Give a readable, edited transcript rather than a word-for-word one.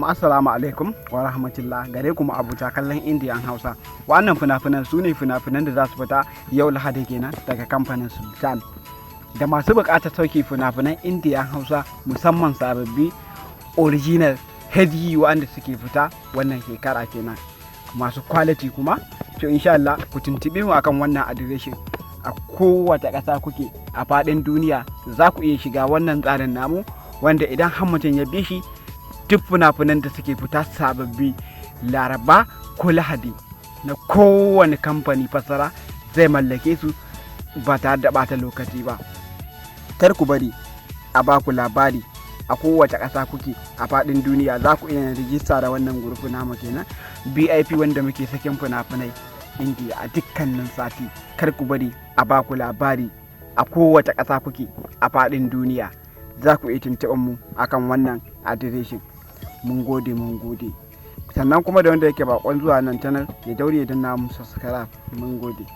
Assalamu alaikum wa rahmatullah, gare kuma abuta kallon Indian Hausa. Wannan fina-finan su ne fina-finan da za su fita yau Lahadi kenan daga kamfanin Sultan. Da masu buƙatar sauke fina-finan Indian Hausa musamman sababbi original HD wanda suke fita wannan shekara kenan. Masu quality kuma to insha Allah ku tuntuɓe mu akan wannan adireshin. A kowace ƙasa kuke a faɗin duniya za ku iya shiga wannan tsarin namu, wanda idan har mutum ya bi shi duk fina-finan da suke fita sababbi Laraba ko Lahadi na kowane kamfani Fassara zai mallake su ba tare da ɓata lokaci ba. Kar ku bari a baku labari a kowace ƙasa kuke a faɗin duniya za ku iya rijista da wannan gurfi namu kenan BIP, wanda muke sakin fina-finai Indiya a dukkanin sati. Kar ku bari a baku labari a kowace ƙasa kuke a faɗin duniya, za ku iya tuntuɓar mu akan wannan adireshin. Mun gode. Sannan kuma da wanda yake bakon zuwa nan channel ya daure ya danna mu subscribe. Mun gode.